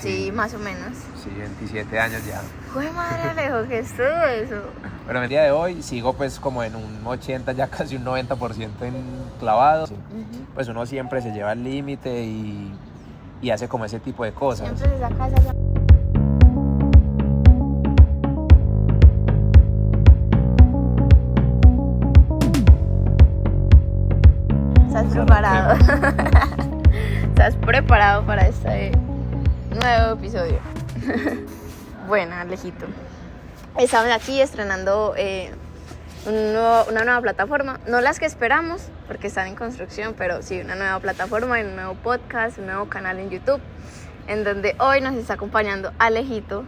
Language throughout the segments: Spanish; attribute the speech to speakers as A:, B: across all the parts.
A: Sí, más o menos.
B: Sí, 27 años ya.
A: ¡Jue madre, Alejo! ¿Qué es todo eso?
B: Pero en el día de hoy sigo pues como en un 80, ya casi un 90% en clavado. Sí. Pues uno siempre se lleva al límite y hace como ese tipo de cosas.
A: Siempre se saca esa... ¿Estás preparado? ¿Estás preparado para este nuevo episodio? Bueno, Alejito, estamos aquí estrenando una nueva plataforma, no las que esperamos porque están en construcción, pero sí una nueva plataforma, un nuevo podcast, un nuevo canal en YouTube, en donde hoy nos está acompañando Alejito,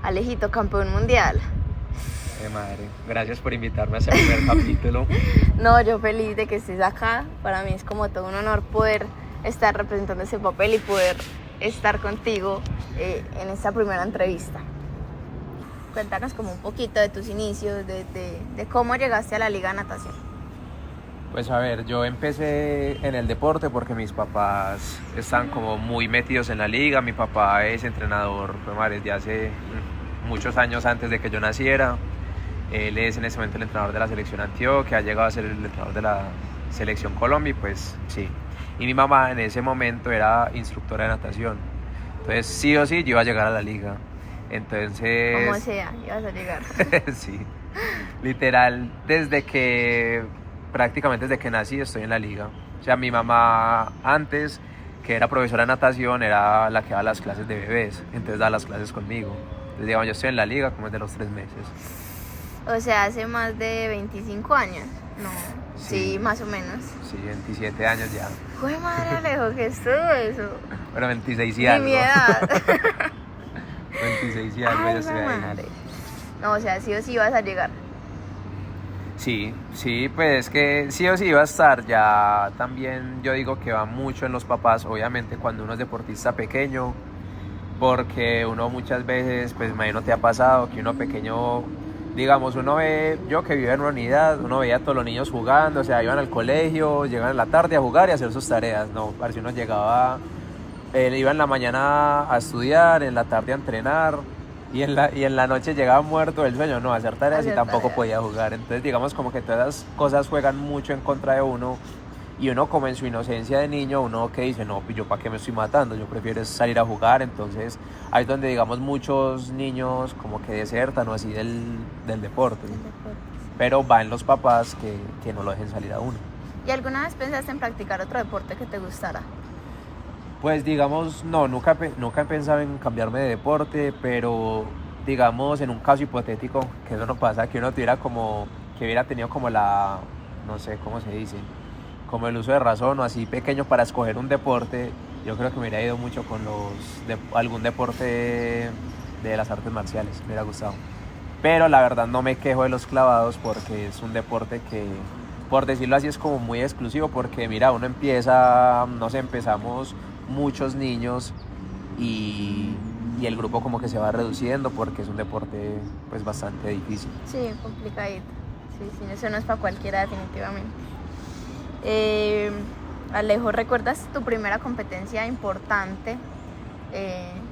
A: Alejito, campeón mundial.
B: Madre, gracias por invitarme a ese primer capítulo.
A: No, yo feliz de que estés acá. Para mí es como todo un honor poder estar representando ese papel y poder estar contigo en esta primera entrevista. Cuéntanos como un poquito de tus inicios, de cómo llegaste a la Liga de Natación.
B: Pues a ver, yo empecé en el deporte porque mis papás están como muy metidos en la liga. Mi papá es entrenador desde hace muchos años antes de que yo naciera. Él es en ese momento el entrenador de la selección Antioquia, ha llegado a ser el entrenador de la selección Colombia y pues sí. Y mi mamá en ese momento era instructora de natación. Entonces sí o sí yo iba a llegar a la liga. Entonces...
A: Como sea, ibas a llegar.
B: Sí, literal, prácticamente desde que nací estoy en la liga. O sea, mi mamá antes, que era profesora de natación, era la que daba las clases de bebés. Entonces daba las clases conmigo. Entonces digamos, yo estoy en la liga como desde los 3 meses.
A: O sea, hace más de 25 años. No, sí, más o menos.
B: Sí, 27 años ya.
A: ¡Jue madre, Alejo! ¿Qué es todo eso?
B: Bueno, 26 y
A: Ni
B: algo.
A: mi edad.
B: 26 y algo,
A: Ay,
B: ya estoy ahí.
A: madre. No, o sea, sí o sí vas a llegar.
B: Sí, pues es que sí o sí iba a estar. Ya también yo digo que va mucho en los papás, obviamente cuando uno es deportista pequeño, porque uno muchas veces, pues imagino te ha pasado que uno pequeño, digamos, uno ve, yo que vivo en una unidad, uno veía a todos los niños jugando, o sea, iban al colegio, llegaban en la tarde a jugar y a hacer sus tareas. No, parece uno llegaba, iba en la mañana a estudiar, en la tarde a entrenar y en la noche llegaba muerto del sueño, no, a hacer tareas y tampoco podía jugar. Entonces digamos como que todas esas cosas juegan mucho en contra de uno y uno como en su inocencia de niño, uno que dice, no, pues yo para qué me estoy matando, yo prefiero salir a jugar. Entonces ahí es donde digamos muchos niños como que desertan o así del deporte. Pero va en los papás que no lo dejen salir a uno.
A: ¿Y alguna vez pensaste en practicar otro deporte que te gustara?
B: Pues digamos, no, nunca he pensado en cambiarme de deporte, pero digamos en un caso hipotético, que eso no pasa, que uno tuviera como, que hubiera tenido como no sé cómo se dice, como el uso de razón o así pequeño para escoger un deporte, yo creo que me hubiera ido mucho con algún deporte de las artes marciales, me hubiera gustado. Pero la verdad no me quejo de los clavados porque es un deporte que, por decirlo así, es como muy exclusivo porque mira, uno empieza, no sé, empezamos muchos niños y el grupo como que se va reduciendo porque es un deporte pues bastante difícil.
A: Sí, complicadito. Sí, eso no es para cualquiera definitivamente. Alejo, ¿recuerdas tu primera competencia importante,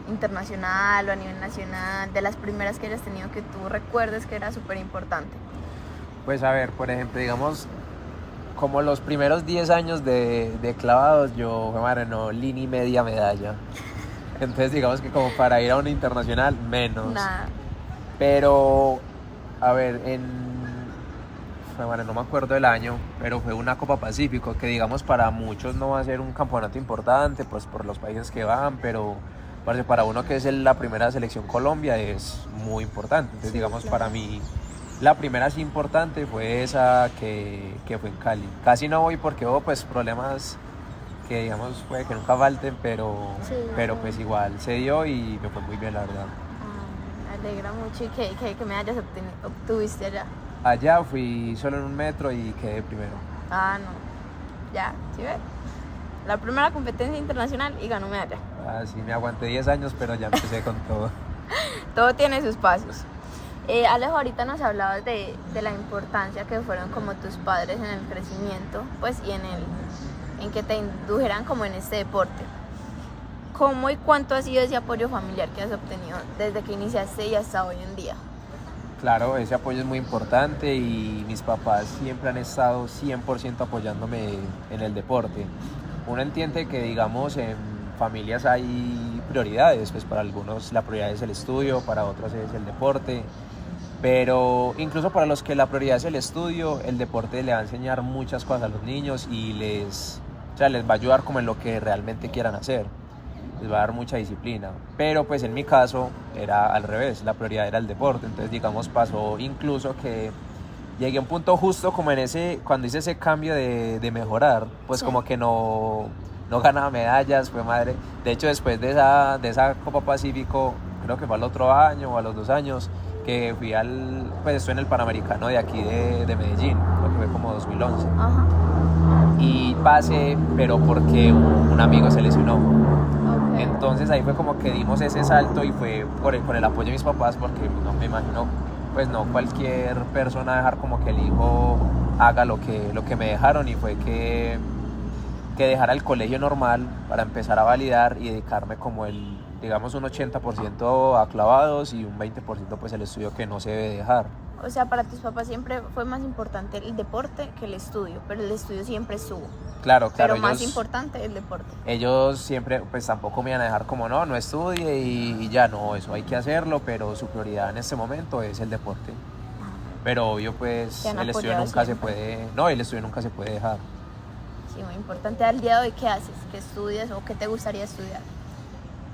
A: internacional o a nivel nacional, de las primeras que hayas tenido que tú recuerdes que era súper importante?
B: Pues a ver, por ejemplo, digamos, como los primeros 10 años de clavados, yo, madre, no, ni media medalla. Entonces digamos que como para ir a un internacional, menos.
A: Nada.
B: Pero, a ver, no me acuerdo el año, pero fue una Copa Pacífico, que digamos para muchos no va a ser un campeonato importante, pues por los países que van, pero para uno que es la primera selección Colombia es muy importante. Entonces digamos claro. Para mí la primera así importante fue esa que fue en Cali. Casi no voy porque hubo pues problemas que digamos puede que nunca falten, pero pues igual se dio y me fue muy bien la verdad.
A: Me alegra mucho. ¿Y qué medallas obtuviste allá?
B: Allá fui solo en 1 metro y quedé primero.
A: Ah, no. Ya, ¿sí ves? La primera competencia internacional y ganó medalla.
B: Ah, sí, me aguanté 10 años, pero ya empecé con todo.
A: Todo tiene sus pasos. Alejo, ahorita nos hablabas de la importancia que fueron como tus padres en el crecimiento, pues, y en que te indujeran como en este deporte. ¿Cómo y cuánto ha sido ese apoyo familiar que has obtenido desde que iniciaste y hasta hoy en día?
B: Claro, ese apoyo es muy importante y mis papás siempre han estado 100% apoyándome en el deporte. Uno entiende que, digamos, en familias hay prioridades, pues para algunos la prioridad es el estudio, para otros es el deporte, pero incluso para los que la prioridad es el estudio, el deporte le va a enseñar muchas cosas a los niños y o sea, les va a ayudar como en lo que realmente quieran hacer. Les va a dar mucha disciplina, pero pues en mi caso era al revés, la prioridad era el deporte, entonces digamos pasó incluso que llegué a un punto justo como cuando hice ese cambio de mejorar, pues
A: Sí.
B: como que no ganaba medallas, fue madre. De hecho después de esa Copa Pacífico, creo que fue al otro año o a los 2 años, que pues estoy en el Panamericano de aquí de Medellín, creo que fue como 2011.
A: Ajá.
B: Y pasé, pero porque un amigo se lesionó.
A: Ok.
B: Entonces ahí fue como que dimos ese salto y fue con el apoyo de mis papás, porque no me imagino, pues no cualquier persona dejar como que el hijo haga lo que me dejaron, y fue que dejara el colegio normal para empezar a validar y dedicarme como digamos un 80% a clavados y un 20% pues el estudio, que no se debe dejar.
A: O sea, para tus papás siempre fue más importante el deporte que el estudio, pero el estudio siempre estuvo.
B: Claro,
A: Pero
B: ellos,
A: más importante el deporte.
B: ellos siempre pues tampoco me iban a dejar como no estudie y ya no, eso hay que hacerlo, pero su prioridad en este momento es el deporte. Pero obvio pues
A: Te han
B: el estudio
A: apoyado
B: nunca
A: siempre.
B: el estudio nunca se puede dejar.
A: Sí, muy importante. Al día de hoy, ¿qué haces? ¿Qué estudias o qué te gustaría estudiar?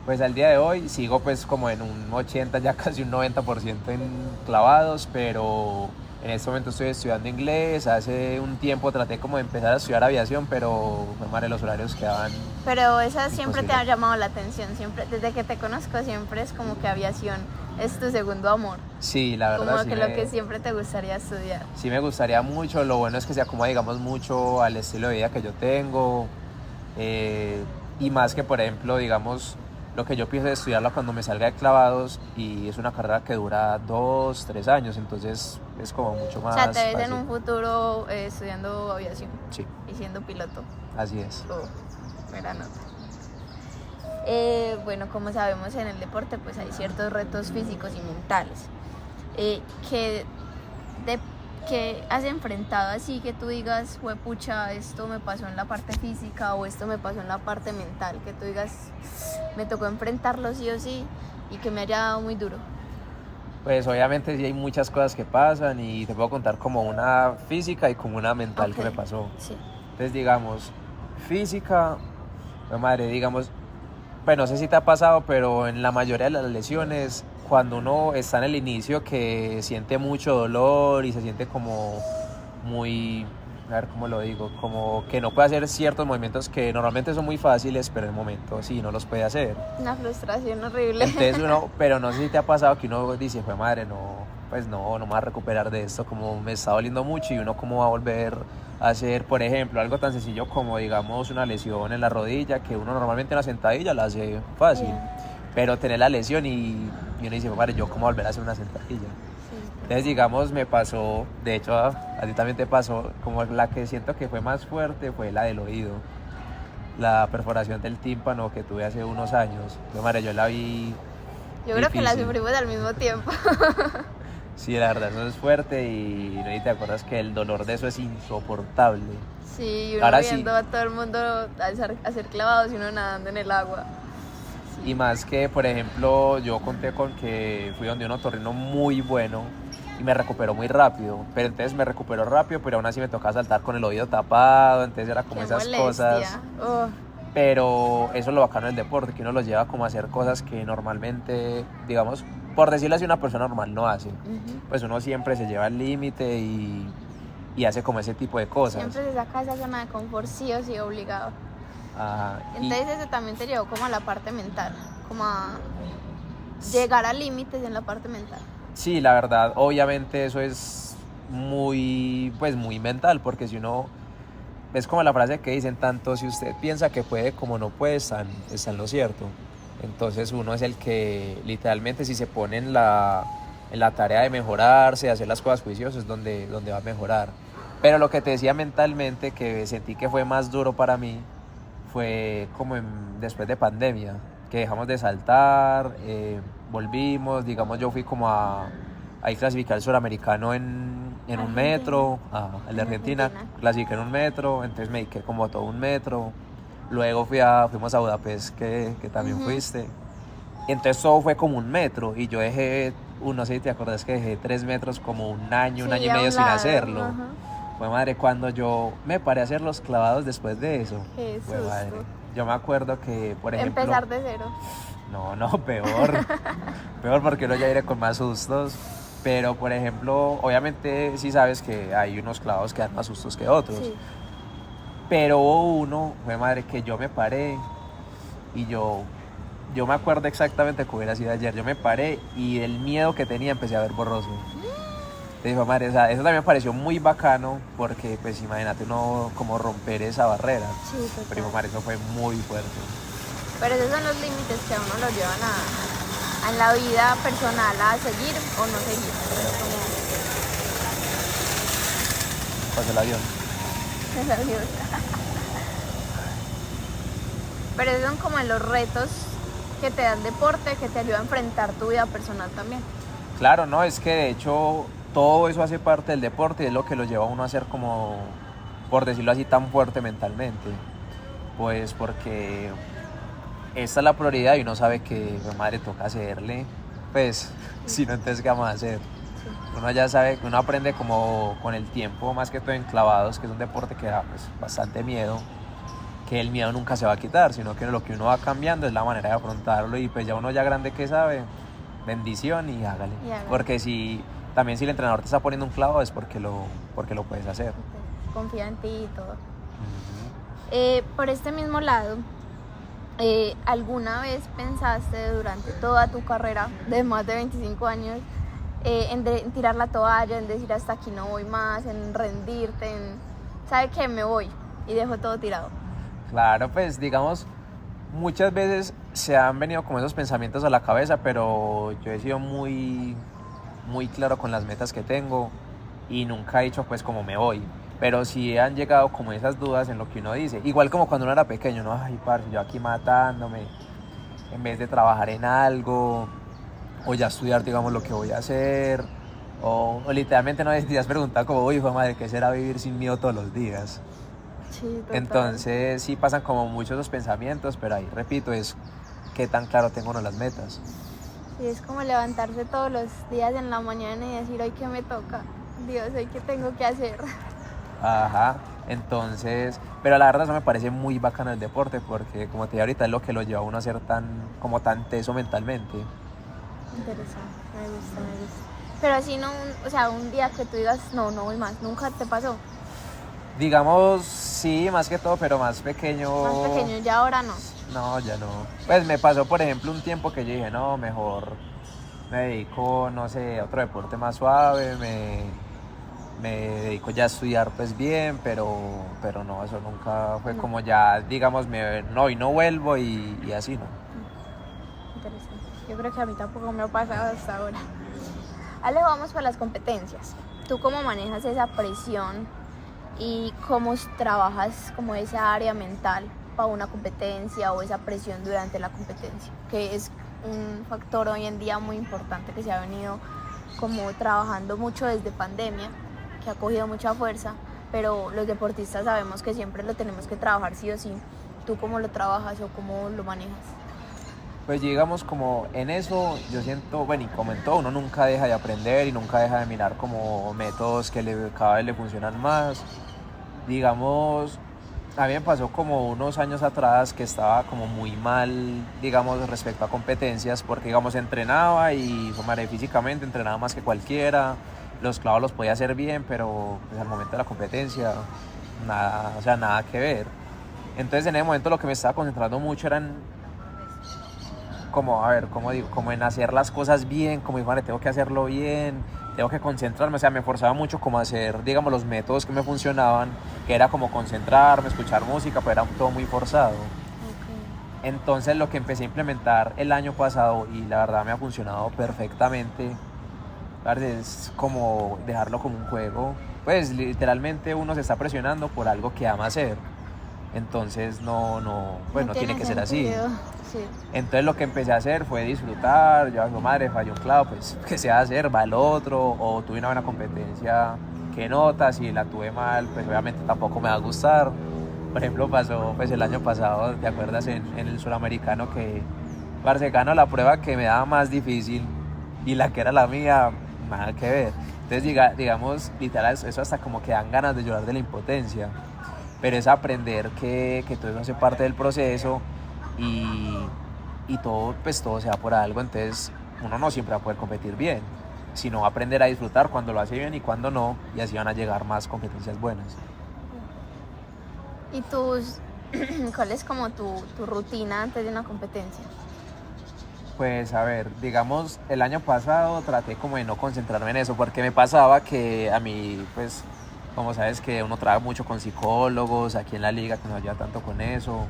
B: Pues al día de hoy sigo pues como en un 80, ya casi un 90% en clavados, pero en este momento estoy estudiando inglés. Hace un tiempo traté como de empezar a estudiar aviación, pero pues, madre, los horarios quedaban
A: Pero esa siempre te
B: imposibles.
A: ha llamado la atención, siempre, desde que te conozco siempre es como que aviación es tu segundo amor,
B: Sí, la verdad
A: como
B: sí
A: que lo que siempre te gustaría estudiar.
B: sí me gustaría mucho. Lo bueno es que se acomoda, digamos, mucho al estilo de vida que yo tengo, y más que, por ejemplo, digamos, lo que yo pienso de estudiarla cuando me salga de clavados, y es una carrera que dura 2, 3 años, entonces es como mucho
A: O
B: más
A: sea, te ves en
B: fácil.
A: un futuro estudiando aviación
B: Sí,
A: y siendo piloto.
B: así es.
A: Buena nota. Bueno, como sabemos en el deporte pues hay ciertos retos físicos y mentales que, que has enfrentado así que tú digas, pucha, esto me pasó en la parte física o esto me pasó en la parte mental, que tú digas, me tocó enfrentarlo sí o sí y que me haya dado muy duro.
B: Pues obviamente sí hay muchas cosas que pasan, y te puedo contar como una física y como una mental que
A: Ok.
B: me pasó.
A: Sí.
B: Entonces, digamos, física, pues, madre, digamos, pues no sé si te ha pasado, pero en la mayoría de las lesiones, cuando uno está en el inicio, que siente mucho dolor y se siente como muy, a ver cómo lo digo, como que no puede hacer ciertos movimientos que normalmente son muy fáciles, pero en el momento sí no los puede hacer.
A: Una frustración horrible.
B: Entonces pero no sé si te ha pasado que uno dice, pues madre, pues no me voy a recuperar de esto, como me está doliendo mucho, y uno cómo va a volver a hacer, por ejemplo, algo tan sencillo como, digamos, una lesión en la rodilla, que uno normalmente en la sentadilla la hace fácil,
A: Bien.
B: pero tener la lesión y uno dice, pues madre, yo cómo volver a hacer una sentadilla.
A: Sí.
B: Entonces, digamos, me pasó, de hecho a ti también te pasó, como la que siento que fue más fuerte fue la del oído, la perforación del tímpano que tuve hace unos años. Pues madre, yo la vi
A: Yo creo que la
B: difícil.
A: sufrimos al mismo tiempo.
B: Sí, la verdad, eso es fuerte, y no sé si te acuerdas que el dolor de eso es insoportable.
A: Sí, y uno
B: Ahora sí.
A: viendo a todo el mundo hacer clavados y uno nadando en el agua.
B: Y más que, por ejemplo, yo conté con que fui donde un otorrino muy bueno y me recuperó muy rápido. Pero entonces me recuperó rápido, pero aún así me tocaba saltar con el oído tapado, entonces era como
A: Qué
B: esas
A: molestia.
B: cosas.
A: Oh,
B: Pero eso es lo bacano del deporte, que uno los lleva como a hacer cosas que normalmente, digamos, por decirlo así, una persona normal no hace.
A: ujú.
B: Pues uno siempre se lleva al límite y hace como ese tipo de cosas.
A: Siempre se saca esa zona de confort sí o sí obligado.
B: Ajá, y-
A: Entonces eso también te llevó como a la parte mental, como a llegar a límites en la parte mental.
B: Sí, la verdad, obviamente eso es pues muy mental, porque si uno, es como la frase que dicen, tanto si usted piensa que puede como no puede, está en lo cierto. Entonces uno es el que literalmente, si se pone en la tarea de mejorarse, de hacer las cosas juiciosas, es donde va a mejorar. Pero lo que te decía mentalmente, que sentí que fue más duro para mí, fue como después de pandemia. que dejamos de saltar, volvimos, digamos yo fui como ahí clasifiqué al suramericano en un metro, el de Argentina, clasifiqué en un metro, entonces me dediqué como todo un metro, luego fuimos a Budapest que también fuiste, y entonces todo fue como un metro y yo dejé, no sé si te acuerdas que dejé 3 metros como un año y medio sin hacerlo. Fue madre, cuando yo me paré a hacer los clavados después de eso, fue madre. Yo me acuerdo que, por ejemplo...
A: Empezar de cero.
B: No, peor. Peor porque uno ya iré con más sustos. Pero, por ejemplo, obviamente sí sabes que hay unos clavados que dan más sustos que otros. Sí. Pero hubo uno, fue madre, que yo me paré y yo me acuerdo exactamente cómo hubiera sido ayer. Yo me paré y el miedo que tenía empecé a ver borroso. Dijo, madre, o sea, eso también me pareció muy bacano porque, pues, imagínate uno como romper esa barrera.
A: Sí, total.
B: Pero, madre, eso fue muy fuerte.
A: Pero esos son los límites que a uno lo llevan a en la vida personal a seguir o no seguir.
B: Pasó el avión.
A: El avión. Pero esos son como los retos que te da el deporte, que te ayuda a enfrentar tu vida personal también.
B: Claro, no, es que de hecho todo eso hace parte del deporte y es lo que lo lleva a uno a ser como, por decirlo así, tan fuerte mentalmente. Pues porque esta es la prioridad y uno sabe que, madre, toca hacerle, pues, si no, entonces, ¿qué vamos a hacer? Sí. Uno ya sabe, uno aprende como con el tiempo, más que todo en clavados, que es un deporte que da pues, bastante miedo, que el miedo nunca se va a quitar, sino que lo que uno va cambiando es la manera de afrontarlo y pues ya uno ya grande que sabe, bendición y hágale. Porque también si el entrenador te está poniendo un clavo es porque lo puedes hacer.
A: Confía en ti y todo. Por este mismo lado, ¿alguna vez pensaste durante toda tu carrera de más de 25 años en tirar la toalla, en decir hasta aquí no voy más, en rendirte, ¿sabe qué? Me voy y dejo todo tirado?
B: Claro, pues digamos, muchas veces se han venido como esos pensamientos a la cabeza, pero yo he sido muy claro con las metas que tengo y nunca he dicho pues como me voy. Pero sí han llegado como esas dudas en lo que uno dice. Igual como cuando uno era pequeño, ¿no? Ay, parce, yo aquí matándome, en vez de trabajar en algo, o ya estudiar, digamos, lo que voy a hacer, o literalmente no decías preguntar como, uy, hijo de madre, ¿qué será vivir sin miedo todos los días?
A: Sí, total.
B: Entonces sí pasan como muchos esos pensamientos, pero ahí, repito, es qué tan claro tengo uno las metas.
A: Sí, es como levantarse todos los días en la mañana y decir, hoy qué me toca, Dios, hoy qué tengo que hacer.
B: Ajá, entonces, pero la verdad eso me parece muy bacano el deporte porque como te dije ahorita es lo que lo lleva a uno a ser tan teso mentalmente.
A: Interesante, me gusta. Pero así no, o sea, un día que tú digas, no voy más, ¿nunca te pasó?
B: Digamos, sí, más que todo, pero más pequeño.
A: Más pequeño, ya ahora no.
B: No, ya no. Pues me pasó, por ejemplo, un tiempo que yo dije, no, mejor me dedico, no sé, a otro deporte más suave, me dedico ya a estudiar pues bien, pero no, eso nunca fue como ya, digamos, y no vuelvo y así, ¿no?
A: Interesante. Yo creo que a mí tampoco me ha pasado hasta ahora. Ale, vamos para las competencias. ¿Tú cómo manejas esa presión y cómo trabajas como esa área mental para una competencia o esa presión durante la competencia? Que es un factor hoy en día muy importante que se ha venido como trabajando mucho desde pandemia, que ha cogido mucha fuerza, pero los deportistas sabemos que siempre lo tenemos que trabajar sí o sí. ¿Tú cómo lo trabajas o cómo lo manejas?
B: Pues digamos como en eso yo siento, bueno, y como en todo, uno nunca deja de aprender y nunca deja de mirar como métodos que cada vez le funcionan más. Digamos, a mí me pasó como unos años atrás que estaba como muy mal, digamos, respecto a competencias, porque digamos entrenaba y físicamente entrenaba más que cualquiera, los clavos los podía hacer bien, pero pues, al momento de la competencia nada, o sea, nada que ver. Entonces en ese momento lo que me estaba concentrando mucho eran como, a ver, ¿cómo digo? Como en hacer las cosas bien, como digo, tengo que hacerlo bien, tengo que concentrarme, o sea, me forzaba mucho como a hacer, digamos, los métodos que me funcionaban, que era como concentrarme, escuchar música, pero era todo muy forzado. Okay. Entonces lo que empecé a implementar el año pasado, y la verdad me ha funcionado perfectamente, es como dejarlo como un juego, pues literalmente uno se está presionando por algo que ama hacer. Entonces no tiene que ser así.
A: Sí.
B: Entonces lo que empecé a hacer fue disfrutar. Yo digo, madre, falló un clavo, pues ¿qué se va a hacer? Va el otro. O tuve una buena competencia, ¿qué nota? Si la tuve mal, pues obviamente tampoco me va a gustar. Por ejemplo, pasó pues el año pasado, ¿te acuerdas? En el suramericano que parce, ganó la prueba que me daba más difícil y la que era la mía, nada que ver. Entonces, digamos, literal, eso hasta como que dan ganas de llorar de la impotencia. Pero es aprender que todo eso hace parte del proceso y todo, pues todo se da por algo. Entonces, uno no siempre va a poder competir bien, sino aprender a disfrutar cuando lo hace bien y cuando no, y así van a llegar más competencias buenas.
A: ¿Y cuál es como tu rutina antes de una competencia?
B: Pues a ver, digamos, el año pasado traté como de no concentrarme en eso, porque me pasaba que a mí, pues, como sabes que uno trabaja mucho con psicólogos aquí en la liga, que nos ayuda tanto con eso.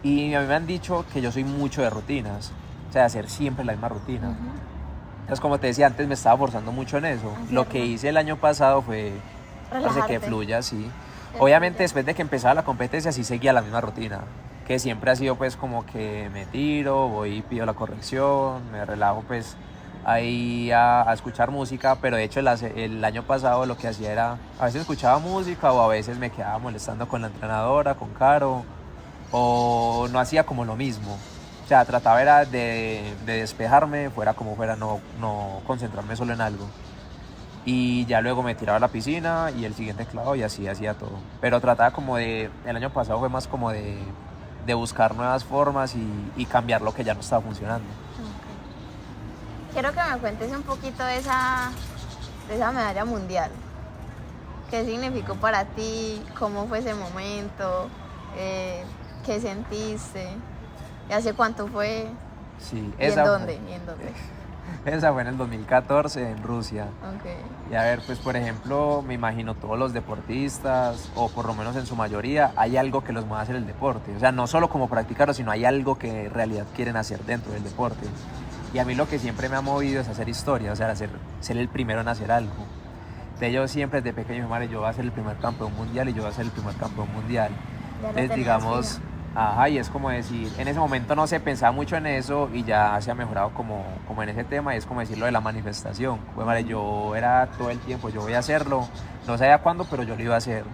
B: Y a mí me han dicho que yo soy mucho de rutinas, o sea, de hacer siempre la misma rutina. Entonces, como te decía antes, me estaba forzando mucho en eso. Lo que hice el año pasado fue que fluya así. Obviamente, después de que empezaba la competencia, sí seguía la misma rutina, que siempre ha sido pues como que me tiro, voy y pido la corrección, me relajo pues ahí a escuchar música, pero de hecho el año pasado lo que hacía era, a veces escuchaba música o a veces me quedaba molestando con la entrenadora, con Caro, o no hacía como lo mismo. O sea, trataba era de despejarme, fuera como fuera, no concentrarme solo en algo. Y ya luego me tiraba a la piscina y el siguiente clavo y así hacía todo. Pero trataba como el año pasado fue más como de buscar nuevas formas y cambiar lo que ya no estaba funcionando.
A: Okay. Quiero que me cuentes un poquito de esa medalla mundial. ¿Qué significó para ti? ¿Cómo fue ese momento? ¿Qué sentiste? ¿Y hace cuánto fue?
B: Sí,
A: ¿Y en dónde?
B: Esa fue en el 2014 en Rusia.
A: Okay.
B: Y a ver, pues por ejemplo, me imagino todos los deportistas, o por lo menos en su mayoría, hay algo que los mueve a hacer el deporte. O sea, no solo como practicarlo, sino hay algo que en realidad quieren hacer dentro del deporte. Y a mí lo que siempre me ha movido es hacer historia, o sea, ser el primero en hacer algo. De yo siempre desde pequeño, madre, yo voy a ser el primer campeón mundial y yo voy a ser el primer campeón mundial. Entonces, digamos... Ajá, y es como decir, en ese momento no se pensaba mucho en eso y ya se ha mejorado como en ese tema, y es como decirlo de la manifestación. Pues madre, yo era todo el tiempo, yo voy a hacerlo, no sabía cuándo, pero yo lo iba a hacer.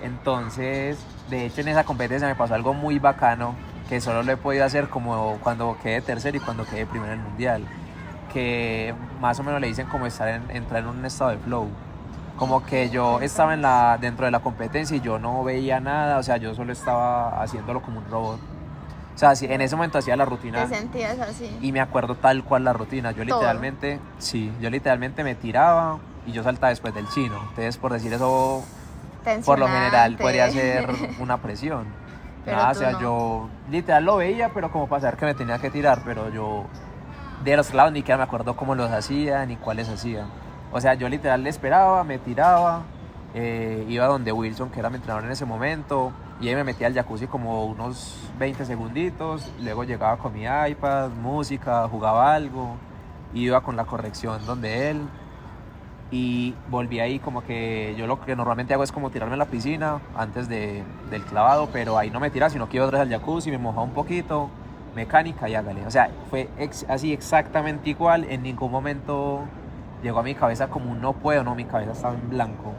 B: Entonces, de hecho en esa competencia me pasó algo muy bacano, que solo lo he podido hacer como cuando quedé tercero y cuando quedé primero en el mundial, que más o menos le dicen como entrar en un estado de flow. Como que yo estaba dentro de la competencia y yo no veía nada, o sea, yo solo estaba haciéndolo como un robot. O sea, en ese momento hacía la rutina.
A: ¿Te sentías así?
B: Y me acuerdo tal cual la rutina. Yo literalmente me tiraba y yo saltaba después del chino. Entonces, por decir eso, por lo general podría ser una presión. Nada, o sea, no. Yo literal lo veía, pero como para saber que me tenía que tirar, pero yo de los clavos ni siquiera me acuerdo cómo los hacía ni cuáles hacía. O sea, yo literal le esperaba, me tiraba, iba donde Wilson, que era mi entrenador en ese momento, y ahí me metía al jacuzzi como unos 20 segunditos, luego llegaba con mi iPad, música, jugaba algo, iba con la corrección donde él, y volví ahí como que yo lo que normalmente hago es como tirarme en la piscina antes del clavado, pero ahí no me tiraba, sino que iba otra vez al jacuzzi, me mojaba un poquito, mecánica y hágale. O sea, fue así exactamente igual, en ningún momento... Llegó a mi cabeza como un no puedo, no, mi cabeza estaba en blanco.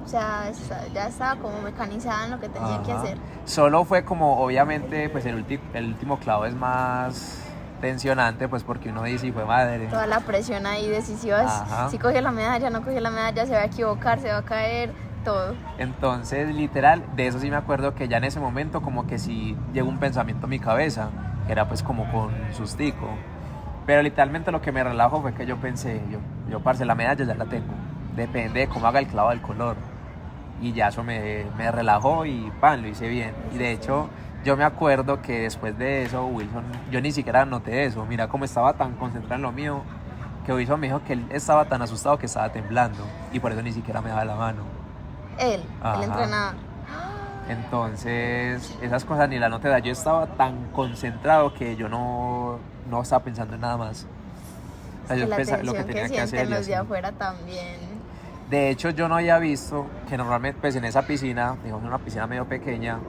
A: O sea, ya estaba como mecanizada en lo que tenía que hacer.
B: Solo fue como, obviamente, pues el último clavo es más tensionante, pues porque uno dice, fue madre.
A: Toda la presión ahí decisiva, si cogió la medalla, no cogió la medalla, se va a equivocar, se va a caer, todo.
B: Entonces, literal, de eso sí me acuerdo que ya en ese momento como que sí llegó un pensamiento a mi cabeza, que era pues como con sustico. Pero literalmente lo que me relajó fue que yo pensé, yo parce, la medalla ya la tengo. Depende de cómo haga el clavo del color. Y ya eso me relajó y pan, lo hice bien. Y de hecho, yo me acuerdo que después de eso, Wilson, yo ni siquiera noté eso. Mira cómo estaba tan concentrado en lo mío, que Wilson me dijo que él estaba tan asustado que estaba temblando. Y por eso ni siquiera me daba la mano.
A: Él, el entrenador.
B: Entonces, esas cosas ni la noté. Yo estaba tan concentrado que yo no estaba pensando en nada más. O sea, yo pensaba lo que tenía que hacer.
A: Los de afuera también.
B: De hecho, yo no había visto que normalmente, pues en esa piscina, digamos una piscina medio pequeña,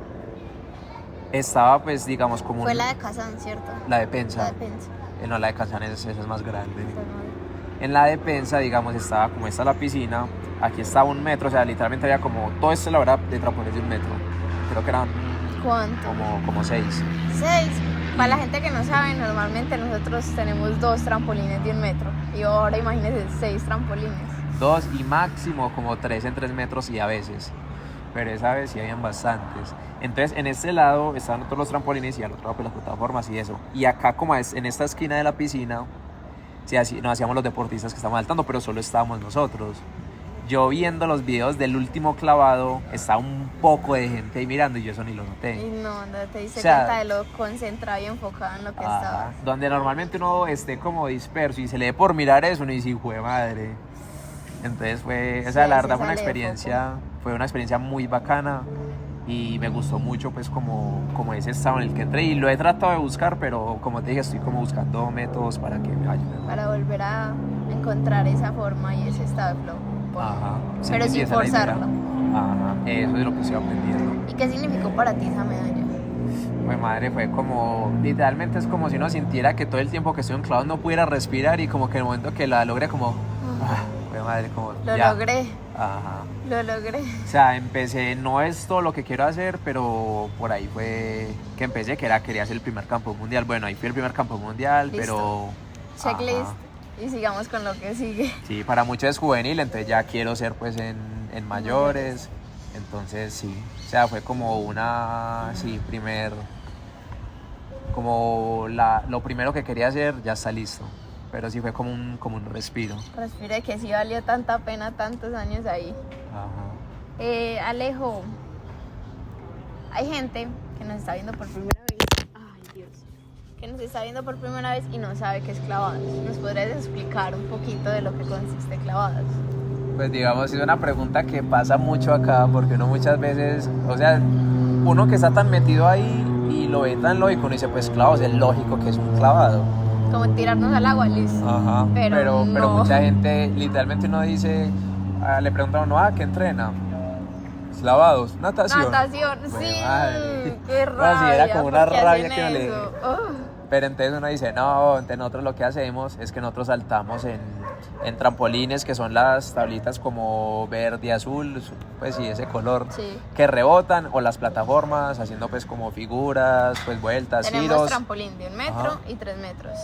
B: Estaba pues digamos como
A: Fue la de Kazán, ¿cierto?
B: la de Pensa.
A: La de Pensa.
B: No, la de Kazán esa es más grande.
A: Pues no.
B: En la de Pensa, digamos, estaba como esta la piscina, aquí estaba 1 metro, o sea, literalmente había como, todo esto la verdad de trampolines de 1 metro. Creo que eran
A: ¿Cuánto?
B: como 6.
A: 6. Para la gente que no sabe, normalmente nosotros tenemos 2 trampolines de 1 metro. Y ahora imagínense 6 trampolines.
B: 2 y máximo como 3 en 3 metros y a veces. Pero esa vez sí habían bastantes. Entonces en este lado estaban todos los trampolines y al otro lado pues las plataformas y eso. Y acá como es en esta esquina de la piscina, sí, así, nos hacíamos los deportistas que estaban saltando, pero solo estábamos nosotros. Yo viendo los videos del último clavado, estaba un poco de gente ahí mirando y yo eso ni lo noté.
A: Y no te diste
B: O sea,
A: cuenta de lo concentrado y enfocado en lo que estabas.
B: Donde normalmente uno esté como disperso y se le dé por mirar eso, uno dice, hijo de madre. Entonces fue, o sea,
A: Sí,
B: la
A: se
B: verdad fue una
A: sale de
B: experiencia muy bacana y me gustó mucho pues como ese estado en el que entré y lo he tratado de buscar, pero como te dije, estoy como buscando métodos para que me ayuden.
A: Para volver a encontrar esa forma y ese estado de flow.
B: Ajá. Sí,
A: Pero
B: sí,
A: sin
B: esa es la idea.
A: forzarlo.
B: Ajá, eso es lo que estoy aprendiendo.
A: ¿Y qué significó para ti esa medalla?
B: Pues madre, fue como, literalmente es como si uno sintiera que todo el tiempo que estoy enclavado no pudiera respirar y como que en el momento que la logré como, pues madre, como
A: Lo
B: ya.
A: logré.
B: Ajá.
A: Lo logré.
B: O sea, empecé, no es todo lo que quiero hacer, pero por ahí fue que empecé, quería hacer el primer campo mundial. Bueno, ahí fui el primer campo mundial,
A: Listo.
B: pero...
A: Checklist.
B: Ajá.
A: Y sigamos con lo que sigue.
B: Sí, para muchos es juvenil, entonces ya quiero ser pues en mayores. Entonces sí, o sea, fue como lo primero que quería hacer ya está listo. Pero sí fue como un respiro.
A: Respire que sí valió tanta pena tantos años ahí.
B: Ajá.
A: Alejo, hay gente que nos está viendo por primera vez. Ay, Dios. Que nos está viendo por primera vez y no sabe qué es clavados. ¿Nos podrías explicar un poquito de lo que consiste clavados?
B: Pues digamos, es una pregunta que pasa mucho acá, porque uno muchas veces, o sea, uno que está tan metido ahí y lo ve tan lógico, uno dice, pues clavados, es lógico que es un clavado.
A: Como tirarnos al agua, listo.
B: Ajá, pero
A: no.
B: mucha gente, literalmente uno dice, le pregunta a uno, ¿qué entrena? Clavados, natación.
A: Natación,
B: Bueno,
A: sí,
B: madre.
A: qué
B: No, sí,
A: rabia.
B: era como una
A: ¿por qué
B: rabia
A: hacen
B: que uno le...
A: eso?
B: Pero entonces uno dice, no, entonces nosotros lo que hacemos es que nosotros saltamos en trampolines que son las tablitas como verde, azul, pues sí, ese color,
A: Sí.
B: que rebotan, o las plataformas haciendo pues como figuras, pues vueltas,
A: Tenemos
B: giros.
A: trampolín de 1 metro
B: Ajá.
A: y 3 metros.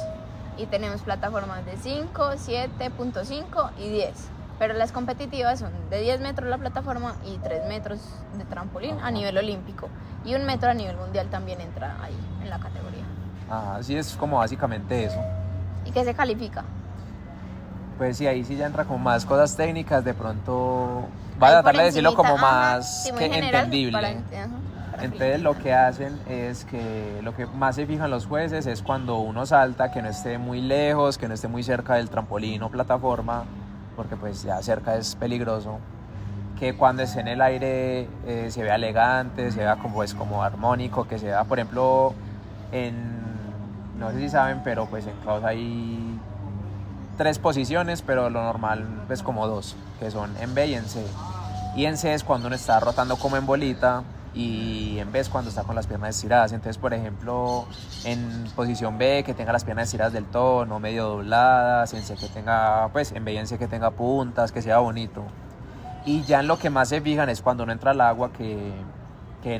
A: Y tenemos plataformas de 5, 7.5 y 10. Pero las competitivas son de 10 metros la plataforma y 3 metros de trampolín a nivel olímpico. Y 1 metro a nivel mundial también entra ahí en la categoría.
B: Ajá, sí, es como básicamente eso.
A: ¿Y qué se califica?
B: Pues sí, ahí sí ya entra como más cosas técnicas, de pronto va a
A: Ahí
B: tratar
A: por
B: de decirlo como
A: encimita,
B: más
A: sí, muy
B: que
A: general,
B: entendible.
A: para
B: Entonces lo que hacen es que lo que más se fijan los jueces es cuando uno salta, que no esté muy lejos, que no esté muy cerca del trampolín o plataforma, porque pues ya cerca es peligroso. Que cuando esté en el aire se vea elegante, se vea como, pues, como armónico, que se vea, por ejemplo, no sé si saben, pero pues en clavos hay 3 posiciones, pero lo normal pues como 2, que son en B y en C. Y en C es cuando uno está rotando como en bolita, y en B es cuando está con las piernas estiradas. Entonces, por ejemplo, en posición B que tenga las piernas estiradas del todo, no medio dobladas, en C que tenga, pues en B y en C que tenga puntas, que sea bonito. Y ya en lo que más se fijan es cuando uno entra al agua, que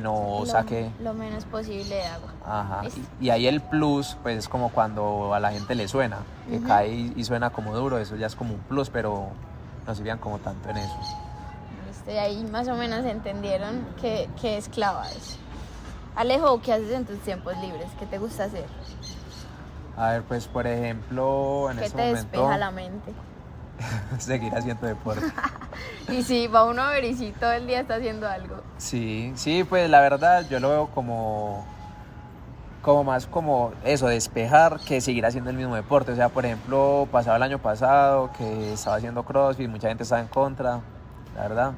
B: no saque...
A: Lo menos posible de agua.
B: Ajá.
A: Listo.
B: Y ahí el plus, pues es como cuando a la gente le suena, que cae y suena como duro, eso ya es como un plus, pero no se fijan como tanto en eso.
A: Listo, y ahí más o menos entendieron que es clavados. Alejo, ¿qué haces en tus tiempos libres? ¿Qué te gusta hacer?
B: A ver, pues por ejemplo, en
A: ¿Qué
B: este
A: te
B: momento,
A: despeja la mente?
B: seguir haciendo deporte.
A: Y sí, va uno a ver y sí, todo el día está haciendo algo.
B: Sí, pues la verdad yo lo veo como más como eso, despejar, que seguir haciendo el mismo deporte. O sea, por ejemplo, pasado el año pasado que estaba haciendo CrossFit, mucha gente estaba en contra, la verdad.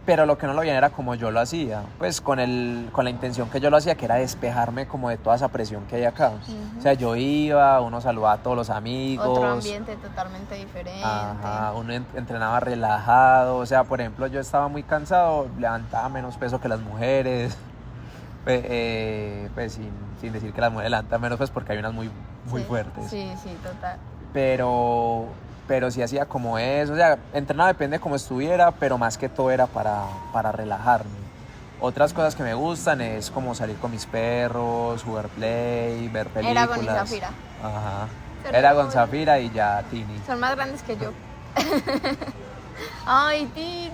B: Pero lo que no lo veían era como yo lo hacía, pues con la intención que yo lo hacía, que era despejarme como de toda esa presión que hay acá. O sea, yo iba, uno saludaba a todos los amigos.
A: Otro ambiente totalmente diferente.
B: Ajá, uno entrenaba relajado. O sea, por ejemplo, yo estaba muy cansado, levantaba menos peso que las mujeres. Pues sin decir que las mujeres levantan menos, pues porque hay unas muy
A: Sí,
B: fuertes.
A: Sí, sí, total.
B: Pero sí hacía como eso, o sea, entrenar depende de cómo estuviera, pero más que todo era para relajarme. Otras cosas que me gustan es como salir con mis perros, jugar play, ver películas.
A: Era con Zafira.
B: Ajá.
A: Pero
B: Era con
A: bueno.
B: Zafira y ya Tini.
A: Son más grandes que yo. Ay, Tini.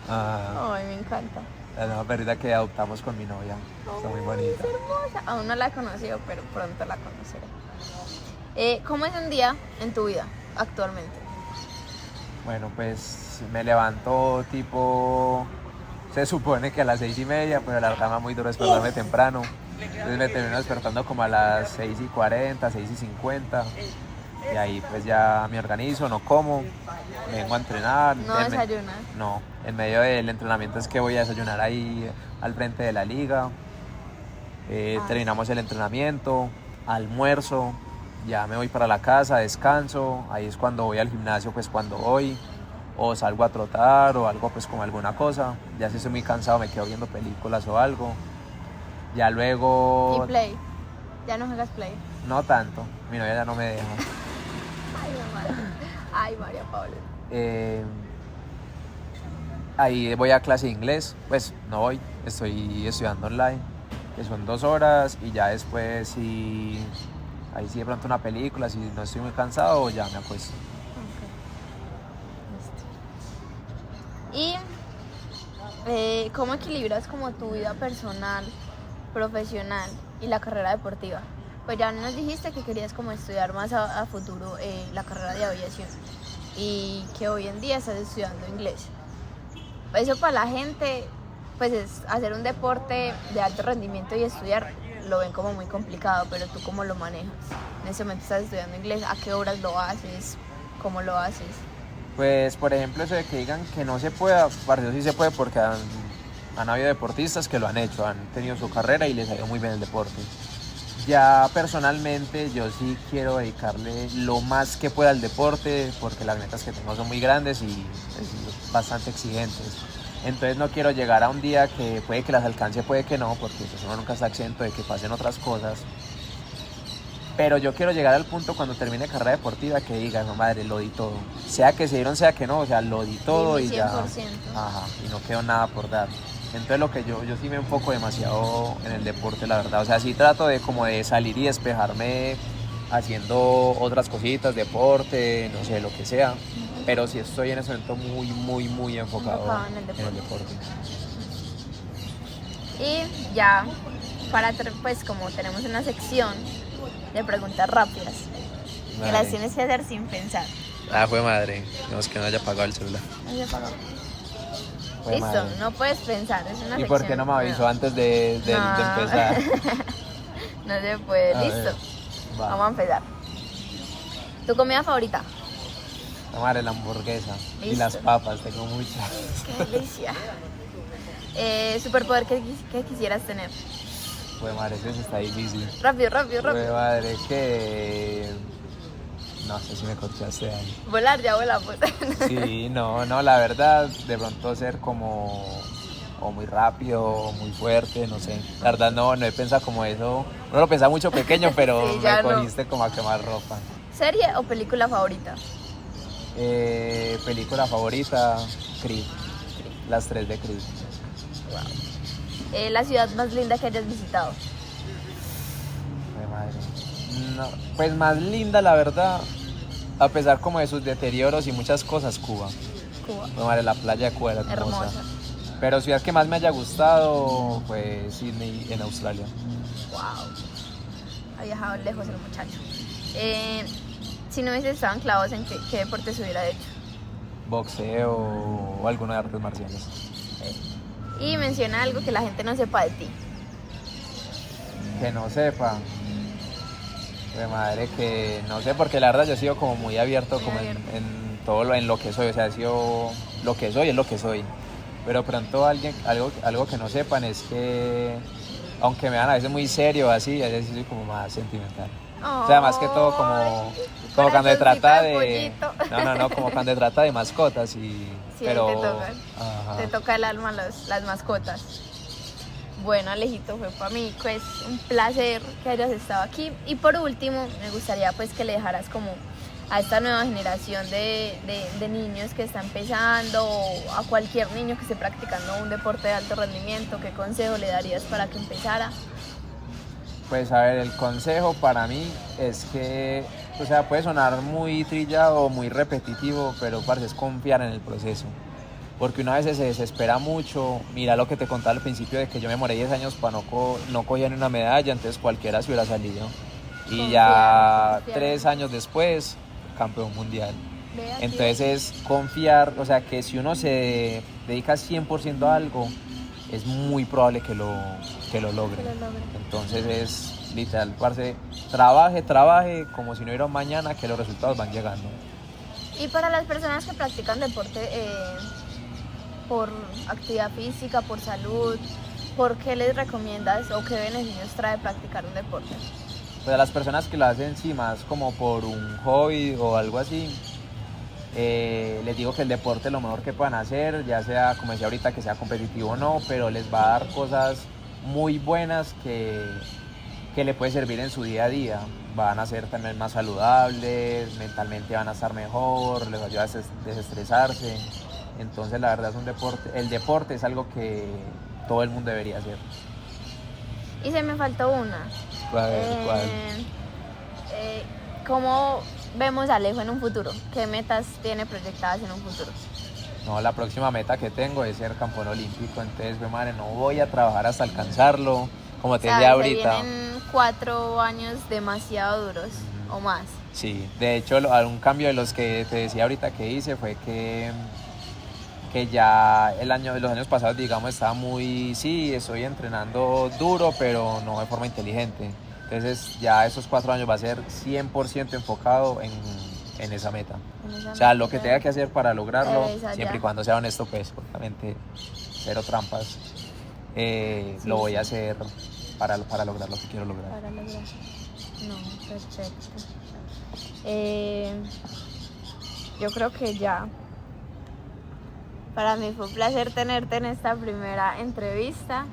B: Ajá.
A: Ay, me encanta.
B: La nueva perrita que adoptamos con mi novia. Está muy bonita.
A: Es hermosa. Aún no la he conocido, pero pronto la conoceré. ¿Cómo es un día en tu vida actualmente?
B: Bueno, pues me levanto tipo... Se supone que a las 6:30, pero la verdad me da muy duro despertarme temprano. Entonces me termino despertando como a las 6:40, 6:50. Y ahí pues ya me organizo, no como, vengo a entrenar.
A: ¿No desayunas?
B: No, en medio del entrenamiento es que voy a desayunar ahí al frente de la liga. Terminamos el entrenamiento, almuerzo, ya me voy para la casa, descanso. Ahí es cuando voy al gimnasio, pues cuando voy. O salgo a trotar o algo pues como alguna cosa. Ya si estoy muy cansado me quedo viendo películas o algo. Ya luego...
A: ¿Y play? ¿Ya no juegas play?
B: No tanto, mi novia ya no me deja.
A: Ay, mamá. Ay, María Paula.
B: Ahí voy a clase de inglés, pues no voy, estoy estudiando online, que son 2 horas y ya después ahí sí de pronto una película, si no estoy muy cansado ya me acuesto.
A: ¿Y cómo equilibras como tu vida personal, profesional y la carrera deportiva? Pues ya nos dijiste que querías como estudiar más a futuro la carrera de aviación y que hoy en día estás estudiando inglés. Eso para la gente, pues es hacer un deporte de alto rendimiento y estudiar, lo ven como muy complicado, pero tú cómo lo manejas. En ese momento estás estudiando inglés, ¿a qué horas lo haces? ¿Cómo lo haces?
B: Pues por ejemplo eso de que digan que no se pueda, partido sí se puede porque han habido deportistas que lo han hecho, han tenido su carrera y les ha ido muy bien el deporte. Ya personalmente yo sí quiero dedicarle lo más que pueda al deporte porque las metas que tengo son muy grandes y bastante exigentes. Entonces no quiero llegar a un día que puede que las alcance, puede que no, porque pues uno nunca está exento de que pasen otras cosas. Pero yo quiero llegar al punto cuando termine carrera deportiva que diga, no madre, lo di todo. Sea que se dieron, sea que no, o sea, lo di todo y ya.
A: 100%.
B: Ajá, y no quedó nada por dar. Entonces lo que yo sí me enfoco demasiado en el deporte, la verdad. O sea, sí trato de como de salir y despejarme haciendo otras cositas, deporte, no sé, lo que sea. Pero sí estoy en ese momento muy enfocado
A: En el
B: en el deporte.
A: Y ya, pues como tenemos una sección de preguntas rápidas, que las tienes que hacer sin pensar.
B: Ah, fue madre. No, es que no haya apagado el celular.
A: No se apagó.
B: Fue
A: Listo,
B: madre.
A: no puedes pensar, es una
B: ¿Y
A: sección.
B: por qué no me avisó antes de
A: No.
B: empezar?
A: No se puede,
B: A
A: listo.
B: ver, va.
A: Vamos a empezar. ¿Tu comida favorita?
B: No, madre, la hamburguesa. Y
A: Listo.
B: las papas, tengo muchas.
A: Qué delicia. Superpoder que quisieras tener.
B: Pues madre, eso sí está difícil.
A: Rápido.
B: Pues madre, que... No sé si me corchaste ahí.
A: Volar, ya volamos.
B: Sí, no, la verdad, de pronto ser como... O muy rápido, o muy fuerte, no sé. La verdad no he pensado como eso. No lo pensaba mucho pequeño, pero
A: Sí, ya
B: me
A: no.
B: cogiste como a quemar ropa.
A: ¿Serie o película favorita?
B: Película favorita, Creed. Las 3 de Creed.
A: La ciudad más linda que hayas visitado.
B: Ay, madre. No, pues más linda la verdad, a pesar como de sus deterioros y muchas cosas, Cuba.
A: Cuba.
B: Ay, madre, la playa de Cuba era hermosa.
A: Hermosa.
B: Pero ciudad que más me haya gustado fue Sydney en Australia.
A: Wow. Ha viajado lejos el muchacho. Si no hubiese estado anclados, ¿en qué deporte se hubiera hecho?
B: Boxeo o alguna de artes marciales.
A: Y menciona algo que la gente no sepa de ti.
B: Que no sepa. De madre que no sé, porque la verdad yo he sido como muy abierto,
A: Muy
B: como
A: abierto.
B: en todo en lo que soy, o sea, he sido lo que soy es lo que soy. Pero pronto algo que no sepan es que aunque me dan a veces muy serio así, a veces soy como más sentimental. O sea, más que todo como cuando se trata de no, como cuando se trata de mascotas y
A: Sí,
B: pero
A: te tocan.
B: ajá.
A: Te toca el alma las mascotas. Bueno, Alejito, fue para mí pues un placer que hayas estado aquí. Y por último, me gustaría pues que le dejaras como a esta nueva generación de niños que está empezando, o a cualquier niño que esté practicando un deporte de alto rendimiento, ¿qué consejo le darías para que empezara?
B: Pues a ver, el consejo para mí es que, o sea, puede sonar muy trillado, muy repetitivo, pero parce, es confiar en el proceso. Porque una vez se desespera mucho. Mira lo que te contaba al principio de que yo me demoré 10 años para no coger ni una medalla, entonces cualquiera se hubiera salido. Y
A: Confiar,
B: ya
A: confiar.
B: 3 años después, campeón mundial.
A: Vea,
B: Entonces
A: sí.
B: es confiar, o sea, que si uno se dedica 100% a algo, es muy probable que lo logre.
A: Que lo logre.
B: Entonces es literal, parce, trabaje como si no hubiera un mañana, que los resultados van llegando.
A: Y para las personas que practican deporte por actividad física, por salud, ¿por qué les recomiendas o qué beneficios trae practicar un deporte?
B: Pues a las personas que lo hacen sí más como por un hobby o algo así, les digo que el deporte es lo mejor que puedan hacer, ya sea, como decía ahorita, que sea competitivo o no, pero les va a dar cosas muy buenas que le puede servir en su día a día. Van a ser también más saludables, mentalmente van a estar mejor, les ayuda a desestresarse. Entonces la verdad es un deporte, el deporte es algo que todo el mundo debería hacer.
A: Y se me faltó una.
B: A ver, ¿cuál?
A: ¿Cómo vemos a Alejo en un futuro? ¿Qué metas tiene proyectadas en un futuro?
B: No, la próxima meta que tengo es ser campeón olímpico, entonces, pues, madre, no voy a trabajar hasta alcanzarlo, como te decía
A: Se
B: ahorita.
A: vienen 4 años demasiado duros o más.
B: Sí, de hecho, un cambio de los que te decía ahorita que hice fue que ya los años pasados, digamos, estaba muy, sí, estoy entrenando duro, pero no de forma inteligente. Entonces ya esos 4 años va a ser 100% enfocado en esa meta. O sea, lo que tenga que hacer para lograrlo, siempre y cuando sea honesto, pues, obviamente, cero trampas,
A: Sí,
B: lo voy a hacer para lograr lo que quiero lograr.
A: Para lograr. No, perfecto. Yo creo que ya. Para mí fue un placer tenerte en esta primera entrevista.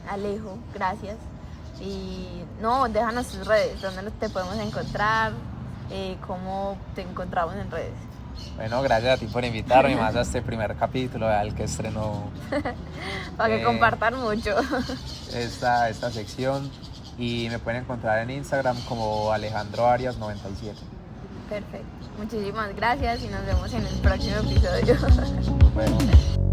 A: Alejo, gracias. Y no, déjanos tus redes, dónde te podemos encontrar, cómo te encontramos en redes.
B: Bueno, gracias a ti por invitarme más a este primer capítulo al que estrenó
A: Para que compartan mucho.
B: esta sección. Y me pueden encontrar en Instagram como Alejandro Arias 97.
A: Perfecto. Muchísimas gracias y nos vemos en el próximo episodio.
B: Bueno.